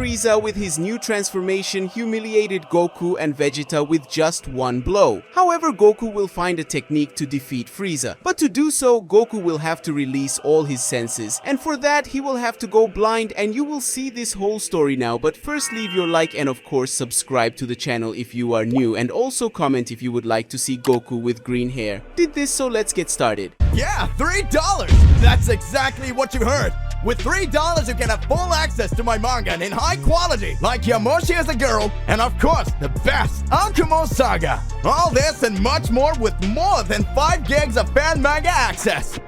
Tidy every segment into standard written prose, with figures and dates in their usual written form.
Frieza with his new transformation humiliated Goku and Vegeta with just one blow. However, Goku will find a technique to defeat Frieza. But to do so, Goku will have to release all his senses. And for that, he will have to go blind, and you will see this whole story now. But first, leave your like and of course subscribe to the channel if you are new, and also comment if you would like to see Goku with green hair. Did this, so let's get started. Yeah, $3! That's exactly what you heard! With $3 you can have full access to my manga in high quality, like Yamoshi as a girl, and of course, the best, Akumo Saga! All this and much more with more than 5 gigs of fan manga access!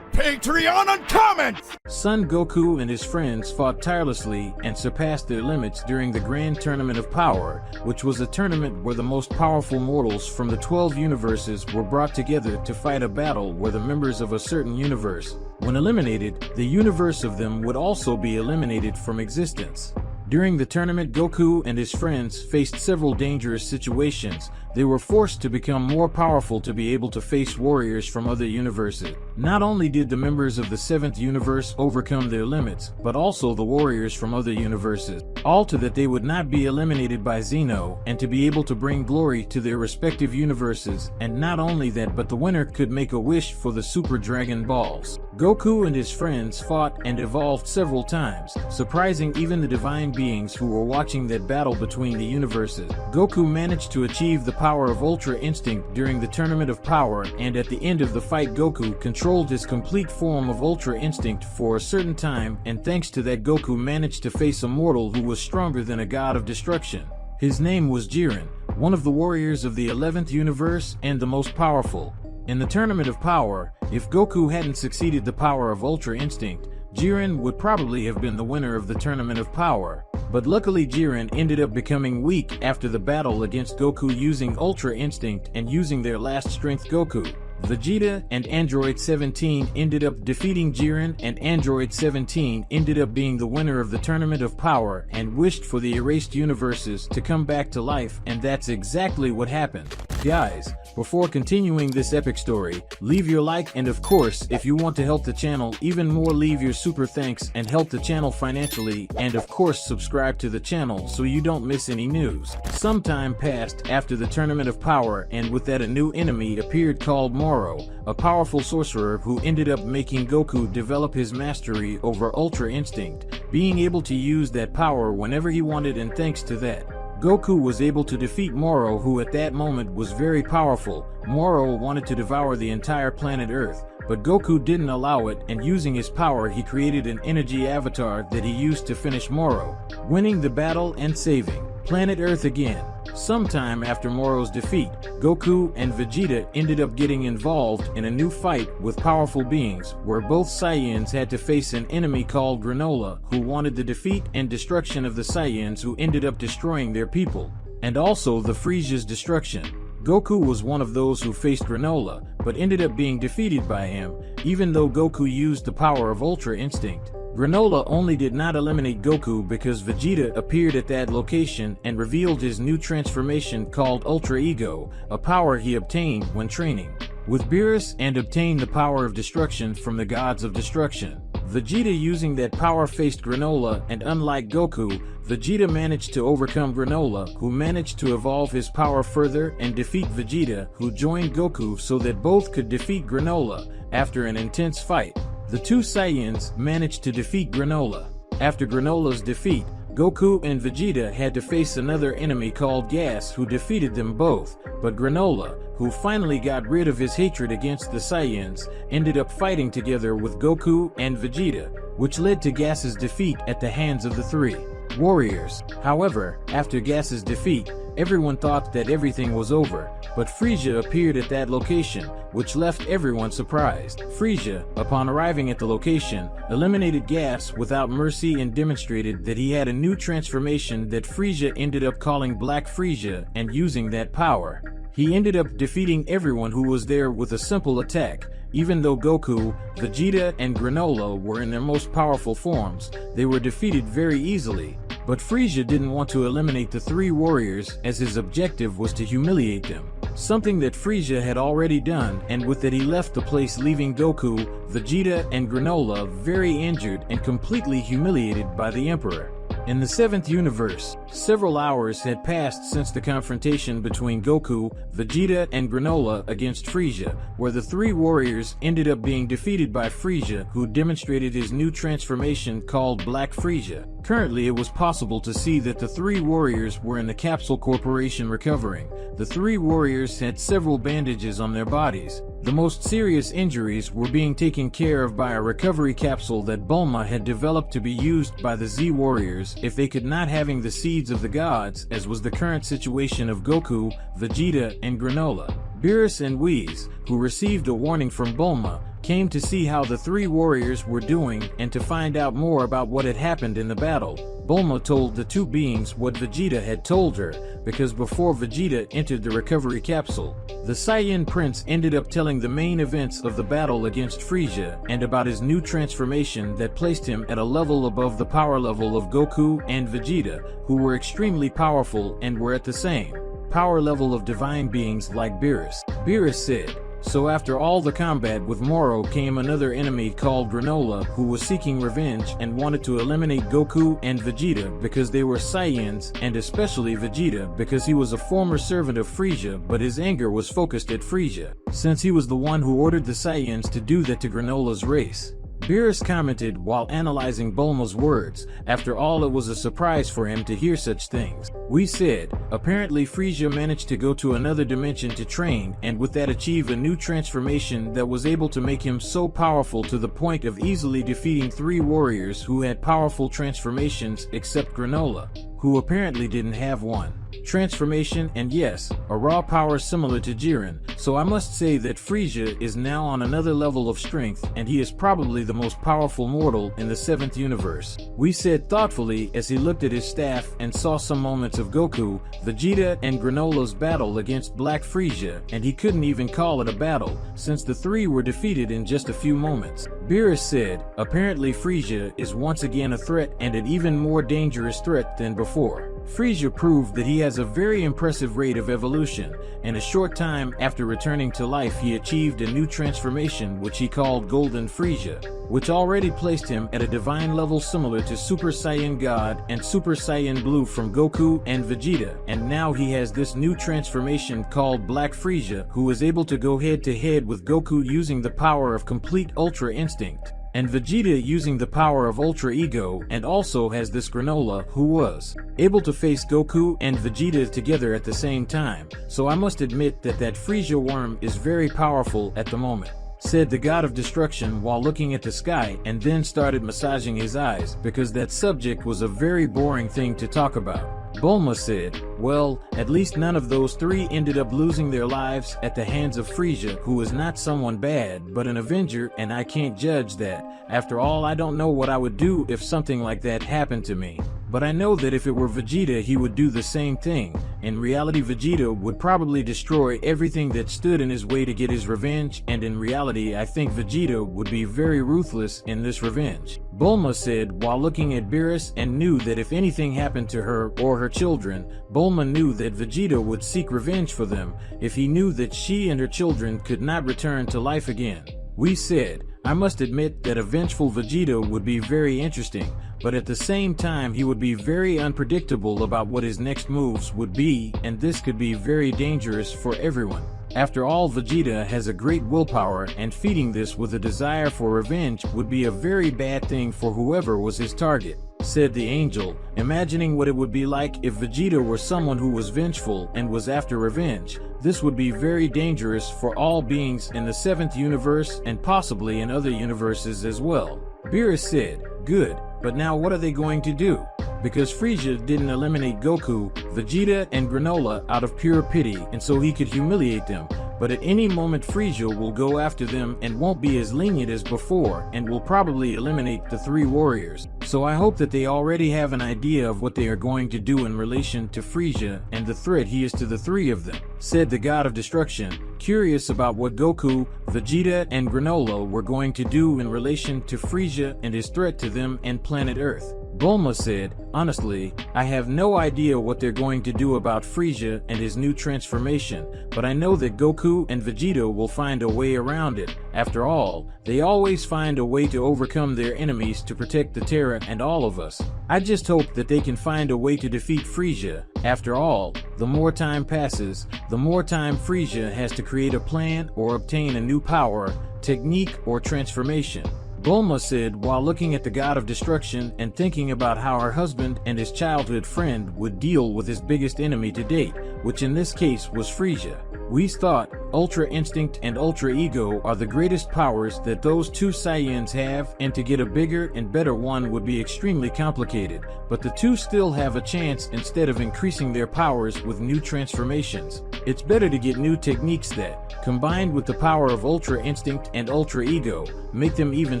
Patreon and comments! Son Goku and his friends fought tirelessly and surpassed their limits during the Grand Tournament of Power, which was a tournament where the most powerful mortals from the 12 universes were brought together to fight a battle where the members of a certain universe, when eliminated, the universe of them would also be eliminated from existence. During the tournament, Goku and his friends faced several dangerous situations. They were forced to become more powerful to be able to face warriors from other universes. Not only did the members of the 7th universe overcome their limits, but also the warriors from other universes, all to that they would not be eliminated by Zeno, and to be able to bring glory to their respective universes. And not only that, but the winner could make a wish for the Super Dragon Balls. Goku and his friends fought and evolved several times, surprising even the divine beings who were watching that battle between the universes. Goku managed to achieve the power of Ultra Instinct during the Tournament of Power, and at the end of the fight Goku controlled his complete form of Ultra Instinct for a certain time, and thanks to that Goku managed to face a mortal who was stronger than a god of destruction. His name was Jiren, one of the warriors of the 11th universe and the most powerful. In the Tournament of Power, if Goku hadn't succeeded the power of Ultra Instinct, Jiren would probably have been the winner of the Tournament of Power. But luckily Jiren ended up becoming weak after the battle against Goku using Ultra Instinct and using their last strength Goku. Vegeta and Android 17 ended up defeating Jiren, and Android 17 ended up being the winner of the Tournament of Power and wished for the erased universes to come back to life, and that's exactly what happened. Guys, before continuing this epic story, leave your like, and of course, if you want to help the channel even more, leave your super thanks and help the channel financially, and of course subscribe to the channel so you don't miss any news. Some time passed after the Tournament of Power, and with that a new enemy appeared called Moro, a powerful sorcerer who ended up making Goku develop his mastery over Ultra Instinct, being able to use that power whenever he wanted, and thanks to that, Goku was able to defeat Moro, who at that moment was very powerful. Moro wanted to devour the entire planet Earth, but Goku didn't allow it, and using his power he created an energy avatar that he used to finish Moro, winning the battle and saving planet Earth again. Sometime after Moro's defeat, Goku and Vegeta ended up getting involved in a new fight with powerful beings, where both Saiyans had to face an enemy called Granola, who wanted the defeat and destruction of the Saiyans, who ended up destroying their people, and also the Frieza's destruction. Goku was one of those who faced Granola, but ended up being defeated by him, even though Goku used the power of Ultra Instinct. Granola only did not eliminate Goku because Vegeta appeared at that location and revealed his new transformation called Ultra Ego, a power he obtained when training with Beerus and obtained the power of destruction from the gods of destruction. Vegeta using that power faced Granola, and unlike Goku, Vegeta managed to overcome Granola, who managed to evolve his power further and defeat Vegeta, who joined Goku so that both could defeat Granola. After an intense fight, the two Saiyans managed to defeat Granola. After Granola's defeat, Goku and Vegeta had to face another enemy called Gas, who defeated them both, but Granola, who finally got rid of his hatred against the Saiyans, ended up fighting together with Goku and Vegeta, which led to Gas's defeat at the hands of the three warriors. However, after Gas's defeat, everyone thought that everything was over, but Frieza appeared at that location, which left everyone surprised. Frieza, upon arriving at the location, eliminated Gas without mercy and demonstrated that he had a new transformation that Frieza ended up calling Black Frieza, and using that power, he ended up defeating everyone who was there with a simple attack. Even though Goku, Vegeta, and Granola were in their most powerful forms, they were defeated very easily. But Frieza didn't want to eliminate the three warriors, as his objective was to humiliate them, something that Frieza had already done, and with that he left the place, leaving Goku, Vegeta, and Granola very injured and completely humiliated by the Emperor. In the 7th universe, several hours had passed since the confrontation between Goku, Vegeta, and Granola against Frieza, where the three warriors ended up being defeated by Frieza, who demonstrated his new transformation called Black Frieza. Currently, it was possible to see that the three warriors were in the Capsule Corporation recovering. The three warriors had several bandages on their bodies. The most serious injuries were being taken care of by a recovery capsule that Bulma had developed to be used by the Z Warriors if they could not having the seeds of the gods, as was the current situation of Goku, Vegeta, and Granola. Beerus and Whis, who received a warning from Bulma, came to see how the three warriors were doing and to find out more about what had happened in the battle. Bulma told the two beings what Vegeta had told her, because before Vegeta entered the recovery capsule, the Saiyan Prince ended up telling the main events of the battle against Frieza and about his new transformation that placed him at a level above the power level of Goku and Vegeta, who were extremely powerful and were at the same power level of divine beings like Beerus. Beerus said, "So after all the combat with Moro came another enemy called Granola, who was seeking revenge and wanted to eliminate Goku and Vegeta because they were Saiyans, and especially Vegeta because he was a former servant of Frieza, but his anger was focused at Frieza, since he was the one who ordered the Saiyans to do that to Granola's race." Beerus commented while analyzing Bulma's words, after all it was a surprise for him to hear such things. We said, apparently Frieza managed to go to another dimension to train and with that achieve a new transformation that was able to make him so powerful to the point of easily defeating three warriors who had powerful transformations except Granola, who apparently didn't have one transformation, and yes, a raw power similar to Jiren, so I must say that Frieza is now on another level of strength and he is probably the most powerful mortal in the 7th universe. We said thoughtfully as he looked at his staff and saw some moments of Goku, Vegeta, and Granola's battle against Black Frieza, and he couldn't even call it a battle, since the three were defeated in just a few moments. Beerus said, apparently Frieza is once again a threat and an even more dangerous threat than before. Frieza proved that he has a very impressive rate of evolution. In a short time after returning to life he achieved a new transformation which he called Golden Frieza, which already placed him at a divine level similar to Super Saiyan God and Super Saiyan Blue from Goku and Vegeta, and now he has this new transformation called Black Frieza, who is able to go head to head with Goku using the power of complete Ultra Instinct, and Vegeta using the power of Ultra Ego, and also has this Granola who was able to face Goku and Vegeta together at the same time, so I must admit that Frieza worm is very powerful at the moment, said the God of Destruction while looking at the sky and then started massaging his eyes because that subject was a very boring thing to talk about. Bulma said, well, at least none of those three ended up losing their lives at the hands of Frieza, who is not someone bad, but an Avenger, and I can't judge that. After all, I don't know what I would do if something like that happened to me. But I know that if it were Vegeta, he would do the same thing. In reality, Vegeta would probably destroy everything that stood in his way to get his revenge, and in reality, I think Vegeta would be very ruthless in this revenge. Bulma said while looking at Beerus and knew that if anything happened to her or her children, Bulma knew that Vegeta would seek revenge for them if he knew that she and her children could not return to life again. We said, I must admit that a vengeful Vegeta would be very interesting, but at the same time he would be very unpredictable about what his next moves would be, and this could be very dangerous for everyone. After all, Vegeta has a great willpower, and feeding this with a desire for revenge would be a very bad thing for whoever was his target, said the angel, imagining what it would be like if Vegeta were someone who was vengeful and was after revenge. This would be very dangerous for all beings in the 7th universe and possibly in other universes as well. Beerus said, good, but now what are they going to do? Because Frieza didn't eliminate Goku, Vegeta, and Granola out of pure pity and so he could humiliate them, but at any moment Frieza will go after them and won't be as lenient as before and will probably eliminate the three warriors. So I hope that they already have an idea of what they are going to do in relation to Frieza and the threat he is to the three of them, said the God of Destruction, curious about what Goku, Vegeta, and Granola were going to do in relation to Frieza and his threat to them and planet Earth. Bulma said, "Honestly, I have no idea what they're going to do about Frieza and his new transformation, but I know that Goku and Vegeta will find a way around it. After all, they always find a way to overcome their enemies to protect the Terra and all of us. I just hope that they can find a way to defeat Frieza. After all, the more time passes, the more time Frieza has to create a plan or obtain a new power, technique, or transformation." Bulma said while looking at the god of destruction and thinking about how her husband and his childhood friend would deal with his biggest enemy to date, which in this case was Frieza. Whis thought Ultra Instinct and Ultra Ego are the greatest powers that those two Saiyans have, and to get a bigger and better one would be extremely complicated, but the two still have a chance instead of increasing their powers with new transformations. It's better to get new techniques that, combined with the power of Ultra Instinct and Ultra Ego, make them even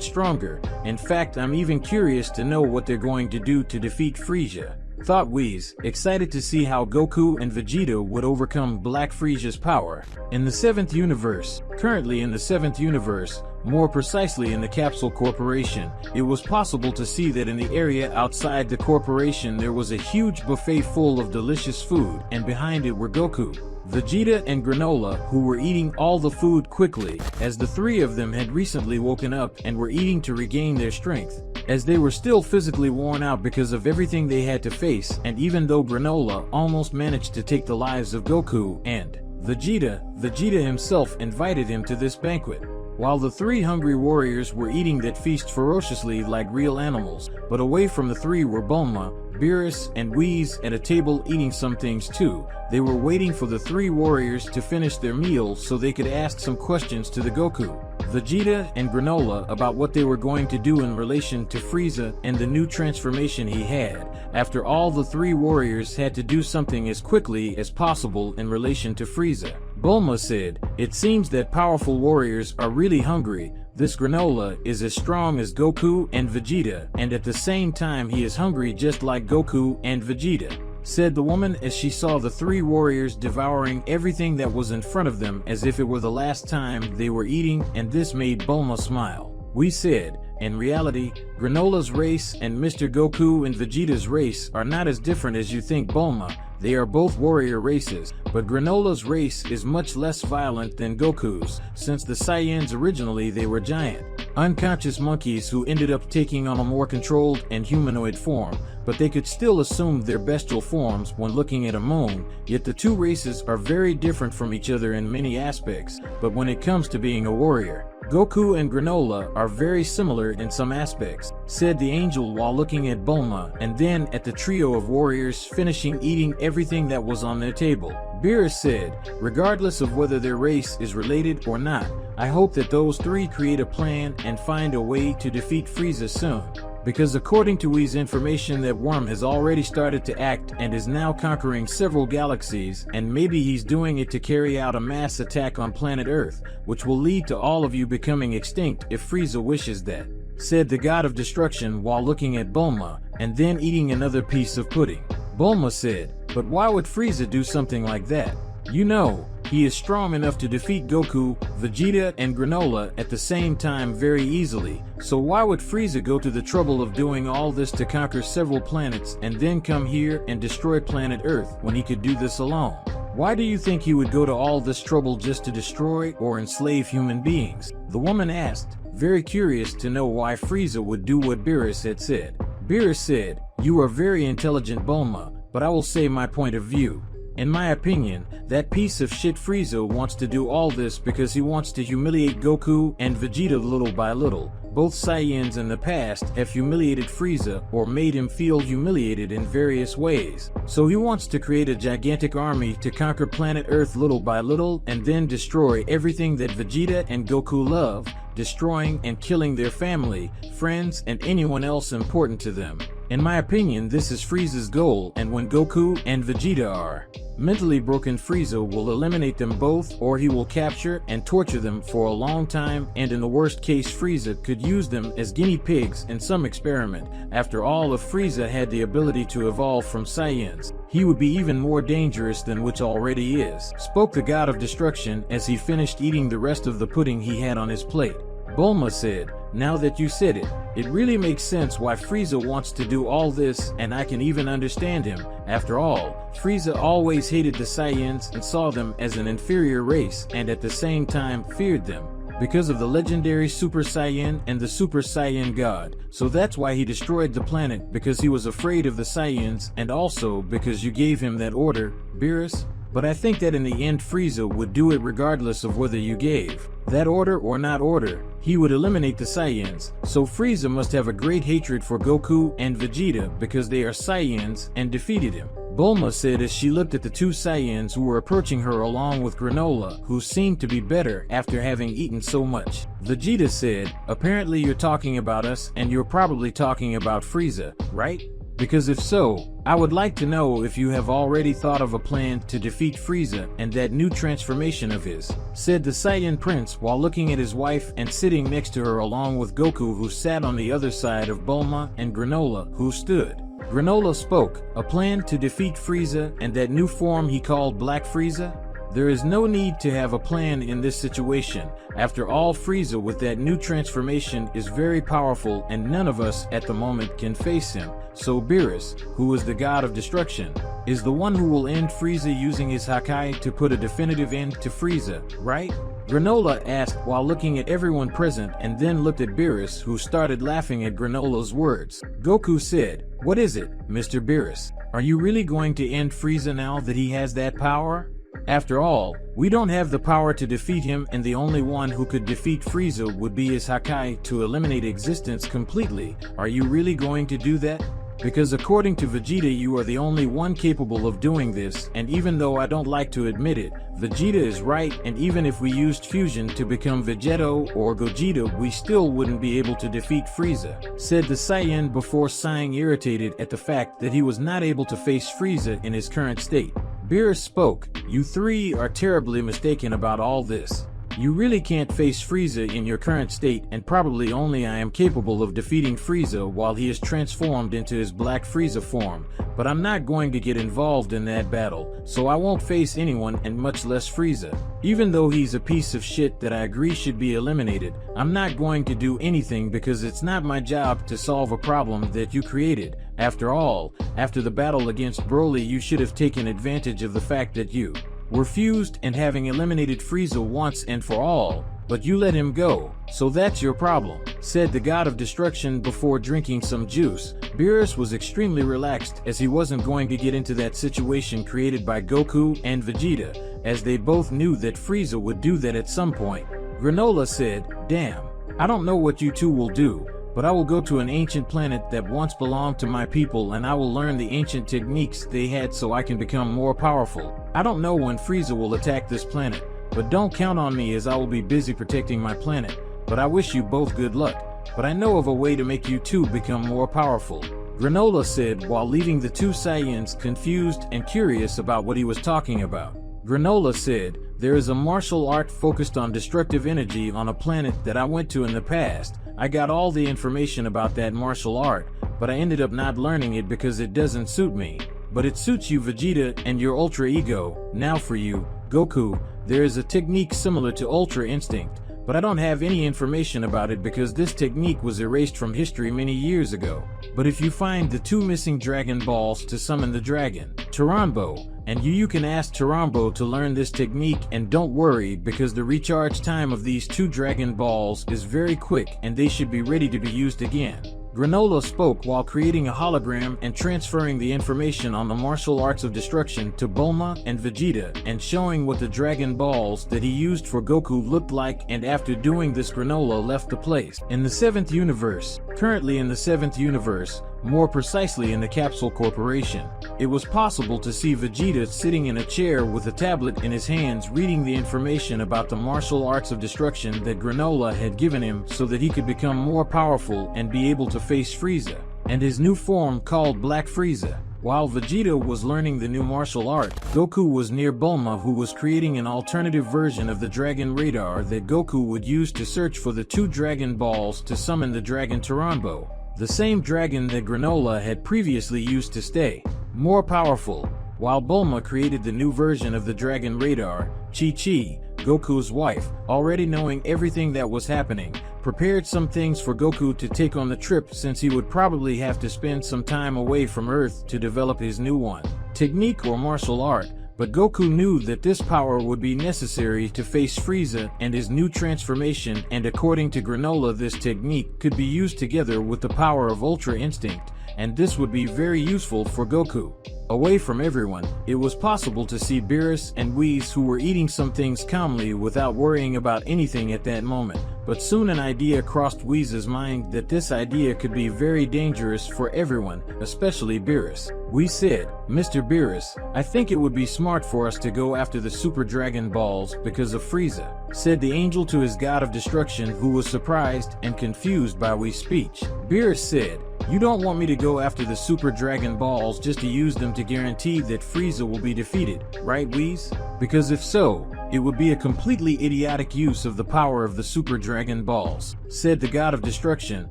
stronger. In fact, I'm even curious to know what they're going to do to defeat Frieza, thought Whis, excited to see how Goku and Vegeta would overcome Black Frieza's power. In the 7th universe, currently in the 7th universe, more precisely in the Capsule Corporation, it was possible to see that in the area outside the corporation there was a huge buffet full of delicious food, and behind it were Goku, Vegeta, and Granola, who were eating all the food quickly, as the three of them had recently woken up and were eating to regain their strength, as they were still physically worn out because of everything they had to face. And even though Granola almost managed to take the lives of Goku and Vegeta himself invited him to this banquet. While the three hungry warriors were eating that feast ferociously like real animals, but away from the three were Bulma, Beerus, and Whis at a table eating some things too. They were waiting for the three warriors to finish their meal so they could ask some questions to the Goku, Vegeta, and Granola about what they were going to do in relation to Frieza and the new transformation he had. After all, the three warriors had to do something as quickly as possible in relation to Frieza. Bulma said, "It seems that powerful warriors are really hungry. This Granola is as strong as Goku and Vegeta, and at the same time he is hungry just like Goku and Vegeta," said the woman as she saw the three warriors devouring everything that was in front of them as if it were the last time they were eating, and this made Bulma smile. We said, "In reality, Granola's race and Mr. Goku and Vegeta's race are not as different as you think, Bulma. They are both warrior races, but Granola's race is much less violent than Goku's, since the Saiyans originally they were giant, unconscious monkeys who ended up taking on a more controlled and humanoid form, but they could still assume their bestial forms when looking at a moon, yet the two races are very different from each other in many aspects, but when it comes to being a warrior, Goku and Granola are very similar in some aspects," said the angel while looking at Bulma and then at the trio of warriors finishing eating everything that was on their table. Beerus said, "Regardless of whether their race is related or not, I hope that those three create a plan and find a way to defeat Frieza soon. Because according to Whis' information, that worm has already started to act and is now conquering several galaxies, and maybe he's doing it to carry out a mass attack on planet Earth, which will lead to all of you becoming extinct if Frieza wishes that," said the god of destruction while looking at Bulma and then eating another piece of pudding. Bulma said, "But why would Frieza do something like that? You know, he is strong enough to defeat Goku, Vegeta, and Granola at the same time very easily, so why would Frieza go to the trouble of doing all this to conquer several planets and then come here and destroy planet Earth when he could do this alone? Why do you think he would go to all this trouble just to destroy or enslave human beings?" the woman asked, very curious to know why Frieza would do what Beerus had said. Beerus said, "You are very intelligent, Bulma, but I will say my point of view. In my opinion, that piece of shit Frieza wants to do all this because he wants to humiliate Goku and Vegeta little by little. Both Saiyans in the past have humiliated Frieza or made him feel humiliated in various ways. So he wants to create a gigantic army to conquer planet Earth little by little and then destroy everything that Vegeta and Goku love, destroying and killing their family, friends, and anyone else important to them. In my opinion, this is Frieza's goal, and when Goku and Vegeta are mentally broken, Frieza will eliminate them both, or he will capture and torture them for a long time, and in the worst case Frieza could use them as guinea pigs in some experiment. After all, if Frieza had the ability to evolve from Saiyans, he would be even more dangerous than which already is," spoke the god of destruction as he finished eating the rest of the pudding he had on his plate. Bulma said, Now that you said it, it really makes sense why Frieza wants to do all this, and I can even understand him. After all, Frieza always hated the Saiyans and saw them as an inferior race, and at the same time feared them, because of the legendary Super Saiyan and the Super Saiyan God. So that's why he destroyed the planet, because he was afraid of the Saiyans, and also because you gave him that order, Beerus. But I think that in the end Frieza would do it regardless of whether you gave that order or not order. He would eliminate the Saiyans. So Frieza must have a great hatred for Goku and Vegeta because they are Saiyans and defeated him. Bulma said as she looked at the two Saiyans who were approaching her along with Granola, who seemed to be better after having eaten so much. Vegeta said, apparently you're talking about us and you're probably talking about Frieza, right? Because if so, I would like to know if you have already thought of a plan to defeat Frieza and that new transformation of his, said the Saiyan Prince while looking at his wife and sitting next to her along with Goku, who sat on the other side of Bulma, and Granola, who stood. Granola spoke, a plan to defeat Frieza and that new form he called Black Frieza? There is no need to have a plan in this situation. After all, Frieza with that new transformation is very powerful and none of us at the moment can face him. So Beerus, who is the god of destruction, is the one who will end Frieza using his Hakai to put a definitive end to Frieza, right? Granola asked while looking at everyone present and then looked at Beerus, who started laughing at Granola's words. Goku said, "What is it, Mr. Beerus? Are you really going to end Frieza now that he has that power? After all, we don't have the power to defeat him, and the only one who could defeat Frieza would be his Hakai to eliminate existence completely. Are you really going to do that? Because according to Vegeta you are the only one capable of doing this, and even though I don't like to admit it, Vegeta is right, and even if we used fusion to become Vegeto or Gogeta we still wouldn't be able to defeat Frieza," said the Saiyan before sighing, irritated at the fact that he was not able to face Frieza in his current state. Beerus spoke, "You three are terribly mistaken about all this. You really can't face Frieza in your current state, and probably only I am capable of defeating Frieza while he is transformed into his Black Frieza form, but I'm not going to get involved in that battle, so I won't face anyone and much less Frieza. Even though he's a piece of shit that I agree should be eliminated, I'm not going to do anything because it's not my job to solve a problem that you created. After all, after the battle against Broly you should have taken advantage of the fact that you were fused and having eliminated Frieza once and for all, but you let him go, so that's your problem," said the god of destruction before drinking some juice. Beerus was extremely relaxed as he wasn't going to get into that situation created by Goku and Vegeta, as they both knew that Frieza would do that at some point. Granola said, "Damn, I don't know what you two will do, but I will go to an ancient planet that once belonged to my people and I will learn the ancient techniques they had so I can become more powerful. I don't know when Frieza will attack this planet, but don't count on me as I will be busy protecting my planet, but I wish you both good luck, but I know of a way to make you two become more powerful," Granola said while leaving the two Saiyans confused and curious about what he was talking about. Granola said, "There is a martial art focused on destructive energy on a planet that I went to in the past. I got all the information about that martial art, but I ended up not learning it because it doesn't suit me. But it suits you, Vegeta, and your Ultra Ego. Now for you, Goku, there is a technique similar to Ultra Instinct, but I don't have any information about it because this technique was erased from history many years ago. But if you find the two missing Dragon Balls to summon the dragon, Taranbo, and you can ask Taranbo to learn this technique, and don't worry because the recharge time of these two Dragon Balls is very quick and they should be ready to be used again." Granola spoke while creating a hologram and transferring the information on the martial arts of destruction to Bulma and Vegeta and showing what the Dragon Balls that he used for Goku looked like, and after doing this Granola left the place. In the 7th universe, currently in the 7th universe, more precisely in the Capsule Corporation, it was possible to see Vegeta sitting in a chair with a tablet in his hands reading the information about the martial arts of destruction that Granola had given him so that he could become more powerful and be able to face Frieza, and his new form called Black Frieza. While Vegeta was learning the new martial art, Goku was near Bulma, who was creating an alternative version of the Dragon Radar that Goku would use to search for the two Dragon Balls to summon the Dragon Taranbo, the same dragon that Granola had previously used to stay more powerful. While Bulma created the new version of the Dragon Radar, Chi-Chi, Goku's wife, already knowing everything that was happening, prepared some things for Goku to take on the trip since he would probably have to spend some time away from Earth to develop his new one, technique or martial art. But Goku knew that this power would be necessary to face Frieza and his new transformation, and according to Granola, this technique could be used together with the power of Ultra Instinct, and this would be very useful for Goku. Away from everyone, it was possible to see Beerus and Whis, who were eating some things calmly without worrying about anything at that moment. But soon an idea crossed Whis' mind that this idea could be very dangerous for everyone, especially Beerus. Whis said, "Mr. Beerus, I think it would be smart for us to go after the Super Dragon Balls because of Frieza," said the angel to his god of destruction, who was surprised and confused by Whis' speech. Beerus said, "You don't want me to go after the Super Dragon Balls just to use them to guarantee that Frieza will be defeated, right, Whis? Because if so, it would be a completely idiotic use of the power of the Super Dragon Balls," said the god of destruction,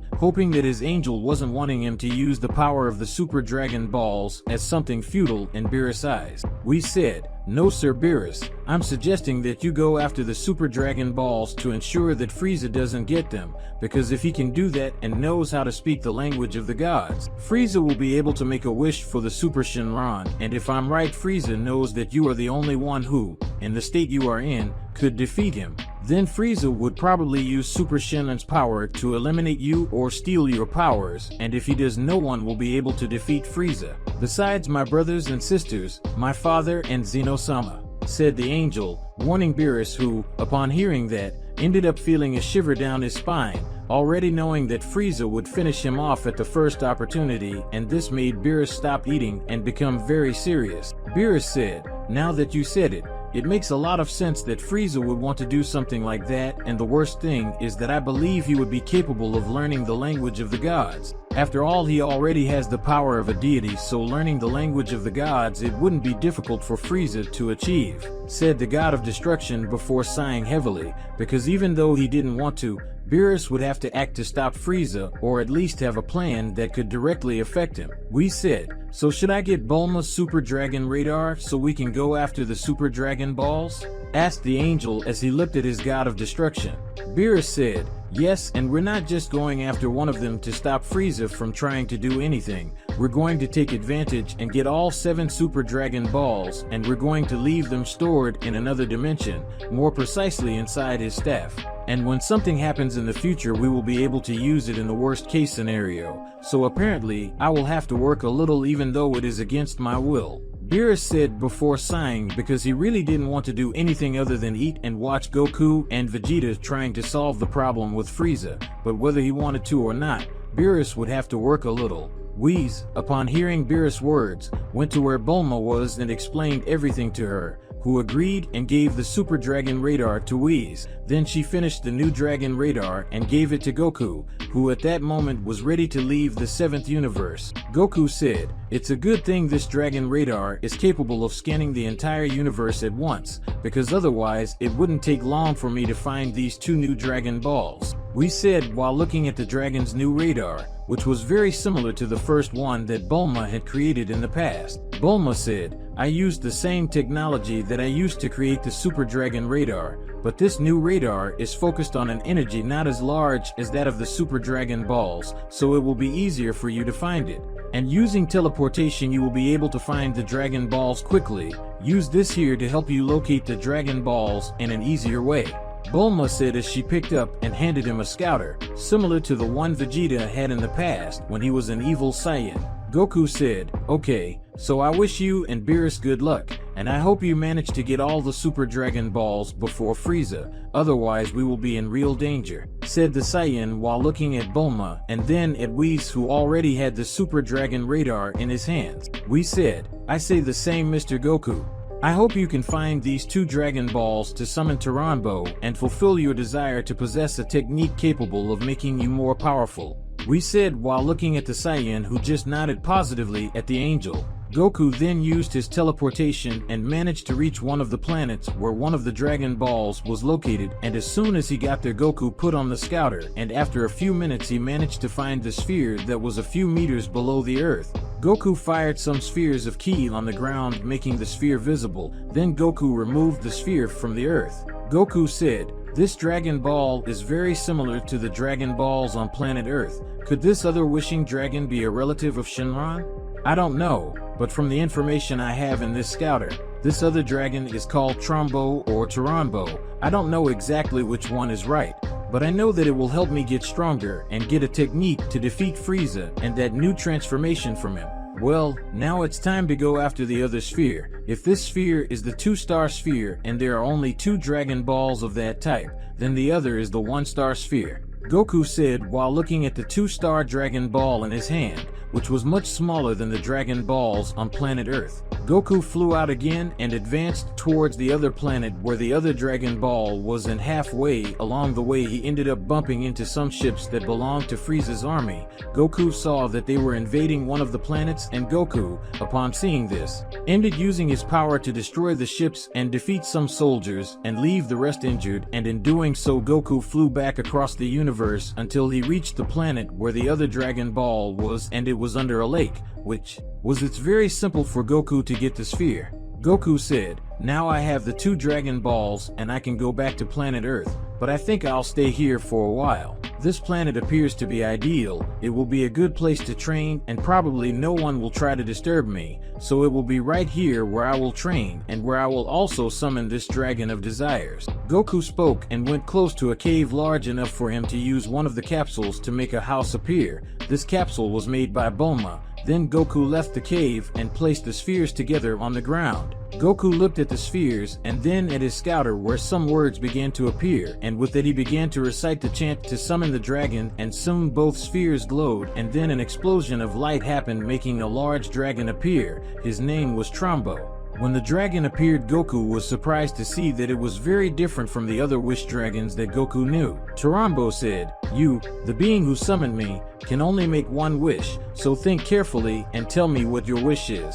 hoping that his angel wasn't wanting him to use the power of the Super Dragon Balls as something futile in Beerus' eyes. Whis said, "No, Sir Beerus, I'm suggesting that you go after the Super Dragon Balls to ensure that Frieza doesn't get them, because if he can do that and knows how to speak the language of the gods, Frieza will be able to make a wish for the Super Shenron, and if I'm right, Frieza knows that you are the only one who, in the state you are in, could defeat him. Then Frieza would probably use Super Shenron's power to eliminate you or steal your powers, and if he does, no one will be able to defeat Frieza. Besides my brothers and sisters, my father and Zeno-sama," said the angel, warning Beerus, who, upon hearing that, ended up feeling a shiver down his spine, already knowing that Frieza would finish him off at the first opportunity, and this made Beerus stop eating and become very serious. Beerus said, "Now that you said it, it makes a lot of sense that Frieza would want to do something like that, and the worst thing is that I believe he would be capable of learning the language of the gods. After all, he already has the power of a deity, so learning the language of the gods, it wouldn't be difficult for Frieza to achieve," said the god of destruction before sighing heavily, because even though he didn't want to, Beerus would have to act to stop Frieza, or at least have a plan that could directly affect him. We said, "So should I get Bulma's Super Dragon Radar so we can go after the Super Dragon Balls?" asked the angel as he looked at his god of destruction. Beerus said, "Yes, and we're not just going after one of them to stop Frieza from trying to do anything. We're going to take advantage and get all 7 Super Dragon Balls, and we're going to leave them stored in another dimension, more precisely inside his staff. And when something happens in the future, we will be able to use it in the worst case scenario. So apparently, I will have to work a little even though it is against my will." Beerus said before sighing, because he really didn't want to do anything other than eat and watch Goku and Vegeta trying to solve the problem with Frieza, but whether he wanted to or not, Beerus would have to work a little. Whis, upon hearing Beerus' words, went to where Bulma was and explained everything to her, who agreed and gave the Super Dragon Radar to Whis. Then she finished the new Dragon Radar and gave it to Goku, who at that moment was ready to leave the 7th universe. Goku said, "It's a good thing this Dragon Radar is capable of scanning the entire universe at once, because otherwise it wouldn't take long for me to find these 2 new Dragon Balls," we said while looking at the Dragon's new radar, which was very similar to the first one that Bulma had created in the past. Bulma said, "I used the same technology that I used to create the Super Dragon Radar, but this new radar is focused on an energy not as large as that of the Super Dragon Balls, so it will be easier for you to find it. And using teleportation you will be able to find the Dragon Balls quickly. Use this here to help you locate the Dragon Balls in an easier way," Bulma said as she picked up and handed him a scouter, similar to the one Vegeta had in the past when he was an evil Saiyan. Goku said, "Okay, so I wish you and Beerus good luck, and I hope you manage to get all the Super Dragon Balls before Frieza, otherwise we will be in real danger," said the Saiyan while looking at Bulma and then at Whis, who already had the Super Dragon Radar in his hands. We said, "I say the same, Mr. Goku. I hope you can find these 2 Dragon Balls to summon Taranbo and fulfill your desire to possess a technique capable of making you more powerful," we said while looking at the Saiyan, who just nodded positively at the angel. Goku then used his teleportation and managed to reach one of the planets where one of the Dragon Balls was located, and as soon as he got there, Goku put on the scouter, and after a few minutes he managed to find the sphere that was a few meters below the Earth. Goku fired some spheres of ki on the ground, making the sphere visible. Then Goku removed the sphere from the Earth. Goku said, This Dragon Ball is very similar to the Dragon Balls on planet Earth. Could this other wishing dragon be a relative of Shinron? I don't know, but from the information I have in this scouter, this other dragon is called Trombo or Taranbo. I don't know exactly which one is right, but I know that it will help me get stronger and get a technique to defeat Frieza and that new transformation from him. Well, now it's time to go after the other sphere. If this sphere is the 2-star sphere and there are only 2 Dragon Balls of that type, then the other is the 1-star sphere. Goku said while looking at the 2-star Dragon Ball in his hand, which was much smaller than the Dragon Balls on planet Earth. Goku flew out again and advanced towards the other planet where the other Dragon Ball was, and halfway along the way he ended up bumping into some ships that belonged to Frieza's army. Goku saw that they were invading one of the planets, and Goku, upon seeing this, ended using his power to destroy the ships and defeat some soldiers and leave the rest injured, and in doing so Goku flew back across the universe until he reached the planet where the other Dragon Ball was, and it was under a lake, which was it's very simple for Goku to get the sphere. Goku said, "Now I have the 2 Dragon Balls and I can go back to planet Earth, but I think I'll stay here for a while. This planet appears to be ideal. It will be a good place to train and probably no one will try to disturb me, so it will be right here where I will train and where I will also summon this Dragon of Desires." Goku spoke and went close to a cave large enough for him to use one of the capsules to make a house appear. This capsule was made by Bulma. Then Goku left the cave and placed the spheres together on the ground. Goku looked at the spheres and then at his scouter where some words began to appear, and with it he began to recite the chant to summon the dragon, and soon both spheres glowed and then an explosion of light happened, making a large dragon appear. His name was Trombo. When the dragon appeared, Goku was surprised to see that it was very different from the other wish dragons that Goku knew. Taranbo said, "You, the being who summoned me, can only make one wish, so think carefully and tell me what your wish is."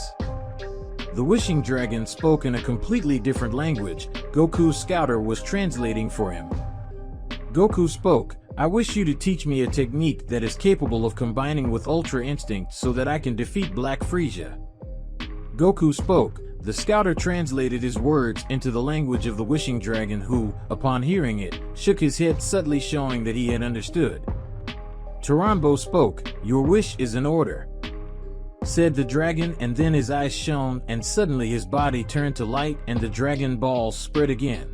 The wishing dragon spoke in a completely different language. Goku's scouter was translating for him. Goku spoke, "I wish you to teach me a technique that is capable of combining with Ultra Instinct so that I can defeat Black Frieza." Goku spoke. The scouter translated his words into the language of the wishing dragon who, upon hearing it, shook his head subtly showing that he had understood. Taranbo spoke, "Your wish is in order," said the dragon, and then his eyes shone and suddenly his body turned to light and the Dragon Balls spread again.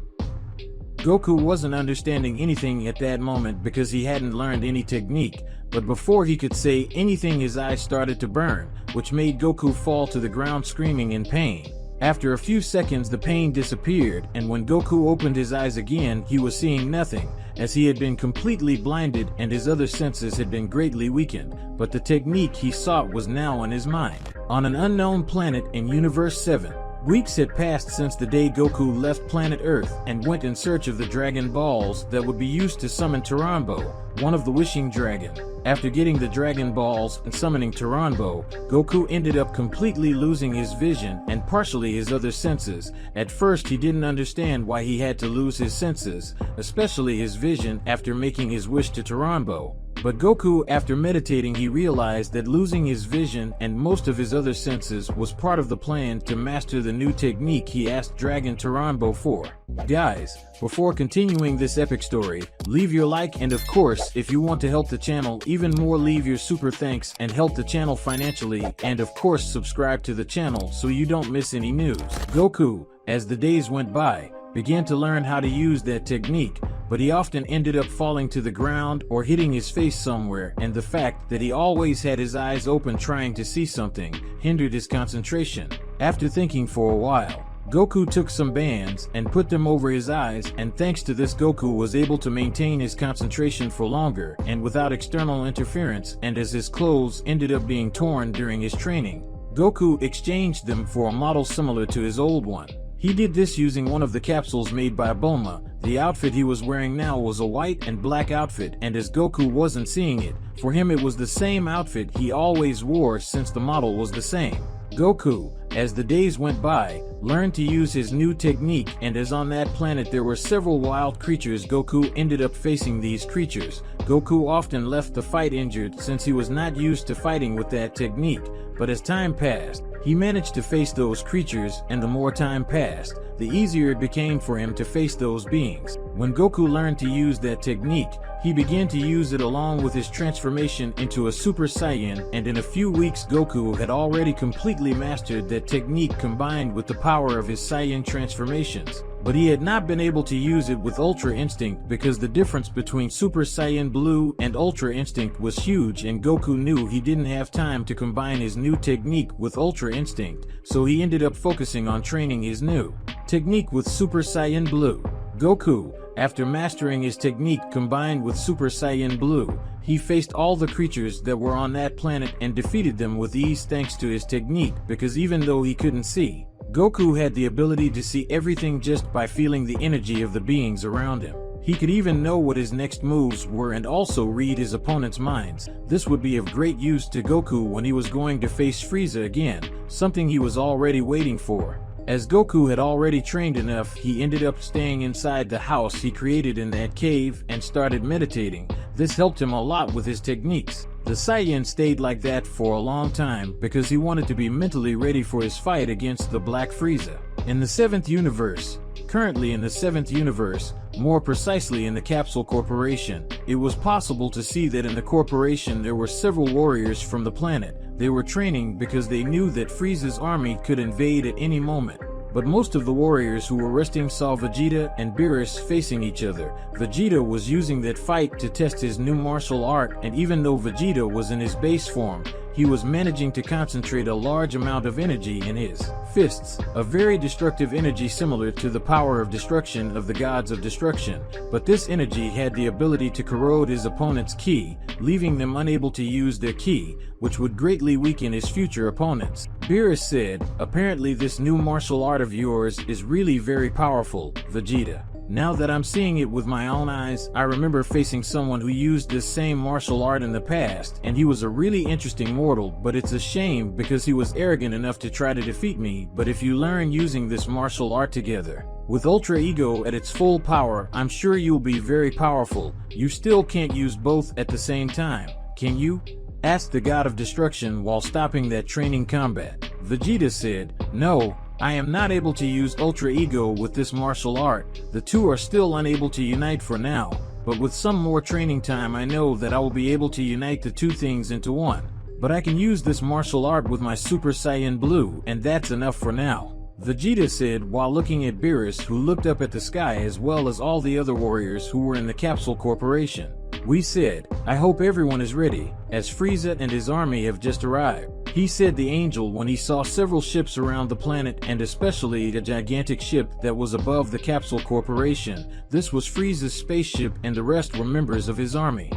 Goku wasn't understanding anything at that moment because he hadn't learned any technique, but before he could say anything his eyes started to burn, which made Goku fall to the ground screaming in pain. After a few seconds the pain disappeared, and when Goku opened his eyes again he was seeing nothing, as he had been completely blinded and his other senses had been greatly weakened, but the technique he sought was now in his mind. On an unknown planet in Universe 7, weeks had passed since the day Goku left planet Earth and went in search of the Dragon Balls that would be used to summon Taranbo, one of the wishing dragon. After getting the Dragon Balls and summoning Taranbo, Goku ended up completely losing his vision and partially his other senses. At first he didn't understand why he had to lose his senses, especially his vision after making his wish to Taranbo. But Goku, after meditating, he realized that losing his vision and most of his other senses was part of the plan to master the new technique he asked Dragon Taranbo for. Guys, before continuing this epic story, leave your like, and of course, if you want to help the channel even more, leave your super thanks and help the channel financially, and of course subscribe to the channel so you don't miss any news. Goku, as the days went by, began to learn how to use that technique, but he often ended up falling to the ground or hitting his face somewhere, and the fact that he always had his eyes open trying to see something hindered his concentration. After thinking for a while, Goku took some bands and put them over his eyes, and thanks to this Goku was able to maintain his concentration for longer and without external interference, and as his clothes ended up being torn during his training, Goku exchanged them for a model similar to his old one. He did this using one of the capsules made by Bulma. The outfit he was wearing now was a white and black outfit, and as Goku wasn't seeing it, for him it was the same outfit he always wore since the model was the same. Goku, as the days went by, learned to use his new technique, and as on that planet there were several wild creatures, Goku ended up facing these creatures. Goku often left the fight injured since he was not used to fighting with that technique, but as time passed, he managed to face those creatures, and the more time passed, the easier it became for him to face those beings. When Goku learned to use that technique, he began to use it along with his transformation into a Super Saiyan, and in a few weeks Goku had already completely mastered that technique combined with the power of his Saiyan transformations. But he had not been able to use it with Ultra Instinct because the difference between Super Saiyan Blue and Ultra Instinct was huge, and Goku knew he didn't have time to combine his new technique with Ultra Instinct, so he ended up focusing on training his new technique with Super Saiyan Blue. Goku, after mastering his technique combined with Super Saiyan Blue, he faced all the creatures that were on that planet and defeated them with ease thanks to his technique, because even though he couldn't see, Goku had the ability to see everything just by feeling the energy of the beings around him. He could even know what his next moves were and also read his opponent's minds. This would be of great use to Goku when he was going to face Frieza again, something he was already waiting for. As Goku had already trained enough, he ended up staying inside the house he created in that cave and started meditating. This helped him a lot with his techniques. The Saiyan stayed like that for a long time because he wanted to be mentally ready for his fight against the Black Frieza. In the 7th universe, currently in the 7th universe, more precisely in the Capsule Corporation, it was possible to see that in the corporation there were several warriors from the planet. They were training because they knew that Frieza's army could invade at any moment. But most of the warriors who were resting saw Vegeta and Beerus facing each other. Vegeta was using that fight to test his new martial art, and even though Vegeta was in his base form, he was managing to concentrate a large amount of energy in his fists, a very destructive energy similar to the power of destruction of the gods of destruction. But this energy had the ability to corrode his opponent's ki, leaving them unable to use their ki, which would greatly weaken his future opponents. Beerus said, "Apparently this new martial art of yours is really very powerful, Vegeta. Now that I'm seeing it with my own eyes, I remember facing someone who used this same martial art in the past, and he was a really interesting mortal, but it's a shame because he was arrogant enough to try to defeat me. But if you learn using this martial art together, with Ultra Ego at its full power, I'm sure you'll be very powerful. You still can't use both at the same time, can you?" asked the God of Destruction while stopping that training combat. Vegeta said, "No, I am not able to use Ultra Ego with this martial art. The two are still unable to unite for now, but with some more training time I know that I will be able to unite the two things into one. But I can use this martial art with my Super Saiyan Blue, and that's enough for now," Vegeta said while looking at Beerus, who looked up at the sky, as well as all the other warriors who were in the Capsule Corporation. "We said, I hope everyone is ready, as Frieza and his army have just arrived," he said the angel when he saw several ships around the planet, and especially a gigantic ship that was above the Capsule Corporation. This was Frieza's spaceship, and the rest were members of his army.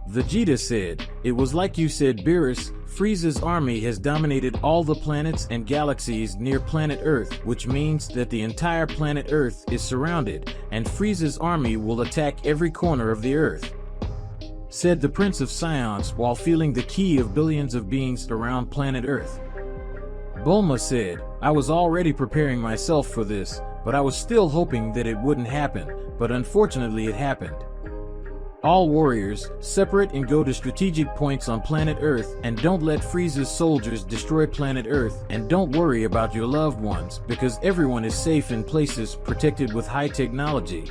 Vegeta said, "It was like you said, Beerus. Frieza's army has dominated all the planets and galaxies near planet Earth, which means that the entire planet Earth is surrounded, and Frieza's army will attack every corner of the Earth," said the Prince of Science while feeling the ki of billions of beings around planet Earth. Bulma said, "I was already preparing myself for this, but I was still hoping that it wouldn't happen, but unfortunately it happened. All warriors, separate and go to strategic points on planet Earth, and don't let Frieza's soldiers destroy planet Earth, and don't worry about your loved ones, because everyone is safe in places protected with high technology."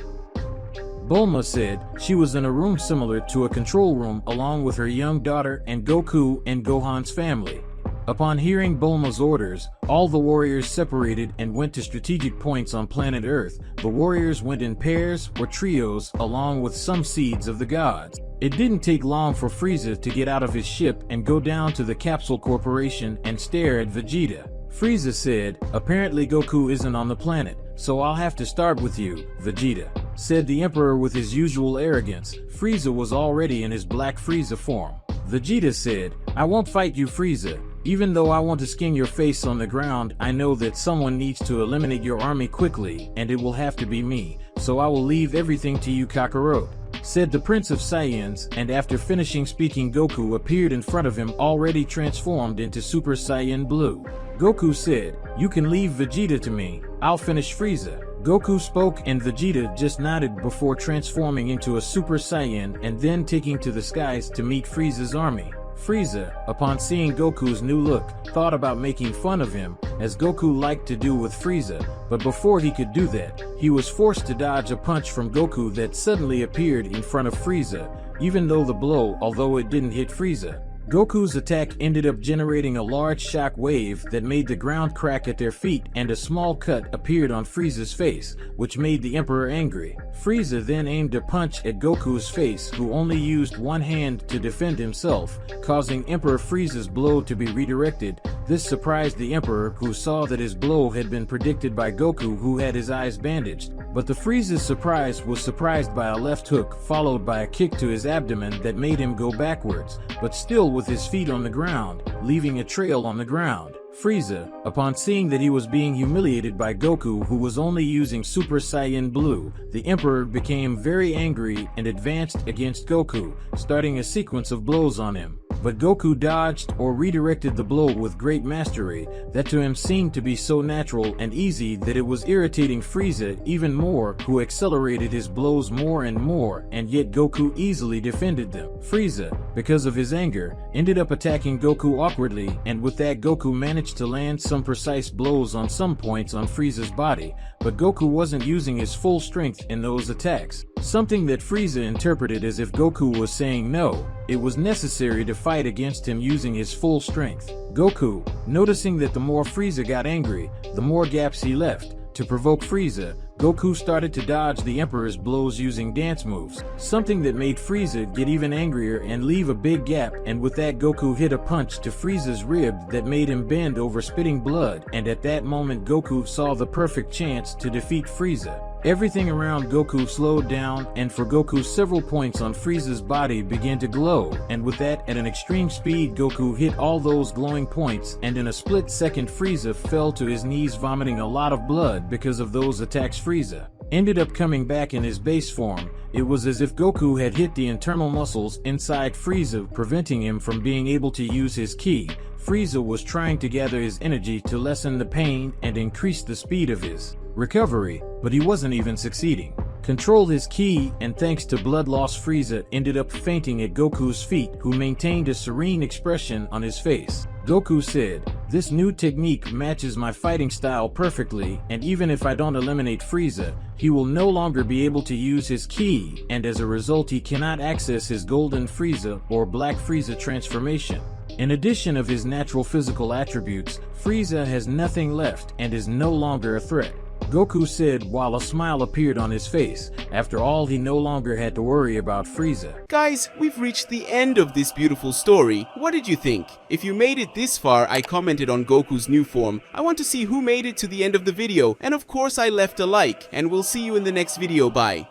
Bulma said she was in a room similar to a control room along with her young daughter and Goku and Gohan's family. Upon hearing Bulma's orders, all the warriors separated and went to strategic points on planet Earth. The warriors went in pairs or trios along with some seeds of the gods. It didn't take long for Frieza to get out of his ship and go down to the Capsule Corporation and stare at Vegeta. Frieza said, "Apparently Goku isn't on the planet, so I'll have to start with you, Vegeta," said the Emperor with his usual arrogance. Frieza was already in his Black Frieza form. Vegeta said, "I won't fight you, Frieza. Even though I want to skin your face on the ground, I know that someone needs to eliminate your army quickly, and it will have to be me, so I will leave everything to you, Kakarot," said the Prince of Saiyans, and after finishing speaking Goku appeared in front of him already transformed into Super Saiyan Blue. Goku said, "You can leave Vegeta to me, I'll finish Frieza." Goku spoke and Vegeta just nodded before transforming into a Super Saiyan and then taking to the skies to meet Frieza's army. Frieza, upon seeing Goku's new look, thought about making fun of him, as Goku liked to do with Frieza, but before he could do that, he was forced to dodge a punch from Goku that suddenly appeared in front of Frieza, even though the blow, although it didn't hit Frieza. Goku's attack ended up generating a large shock wave that made the ground crack at their feet, and a small cut appeared on Frieza's face, which made the Emperor angry. Frieza then aimed a punch at Goku's face, who only used one hand to defend himself, causing Emperor Frieza's blow to be redirected. This surprised the Emperor, who saw that his blow had been predicted by Goku, who had his eyes bandaged. But the Frieza's surprise was surprised by a left hook followed by a kick to his abdomen that made him go backwards, but still with his feet on the ground, leaving a trail on the ground. Frieza, upon seeing that he was being humiliated by Goku, who was only using Super Saiyan Blue, the Emperor became very angry and advanced against Goku, starting a sequence of blows on him. But Goku dodged or redirected the blow with great mastery that to him seemed to be so natural and easy that it was irritating Frieza even more, who accelerated his blows more and more, and yet Goku easily defended them. Frieza, because of his anger, ended up attacking Goku awkwardly, and with that Goku managed to land some precise blows on some points on Frieza's body, but Goku wasn't using his full strength in those attacks, something that Frieza interpreted as if Goku was saying no, it was necessary to fight against him using his full strength. Goku, noticing that the more Frieza got angry, the more gaps he left. To provoke Frieza, Goku started to dodge the Emperor's blows using dance moves, something that made Frieza get even angrier and leave a big gap, and with that Goku hit a punch to Frieza's rib that made him bend over spitting blood, and at that moment Goku saw the perfect chance to defeat Frieza. Everything around Goku slowed down, and for Goku several points on Frieza's body began to glow, and with that at an extreme speed Goku hit all those glowing points, and in a split second Frieza fell to his knees vomiting a lot of blood because of those attacks. Frieza ended up coming back in his base form. It was as if Goku had hit the internal muscles inside Frieza, preventing him from being able to use his ki. Frieza was trying to gather his energy to lessen the pain and increase the speed of his recovery, but he wasn't even succeeding. Controlled his ki, and thanks to blood loss Frieza ended up fainting at Goku's feet, who maintained a serene expression on his face. Goku said, "This new technique matches my fighting style perfectly, and even if I don't eliminate Frieza, he will no longer be able to use his ki, and as a result he cannot access his Golden Frieza or Black Frieza transformation. In addition of his natural physical attributes, Frieza has nothing left and is no longer a threat," Goku said while a smile appeared on his face. After all, he no longer had to worry about Frieza. Guys, we've reached the end of this beautiful story. What did you think? If you made it this far, I commented on Goku's new form. I want to see who made it to the end of the video, and of course I left a like, and we'll see you in the next video. Bye.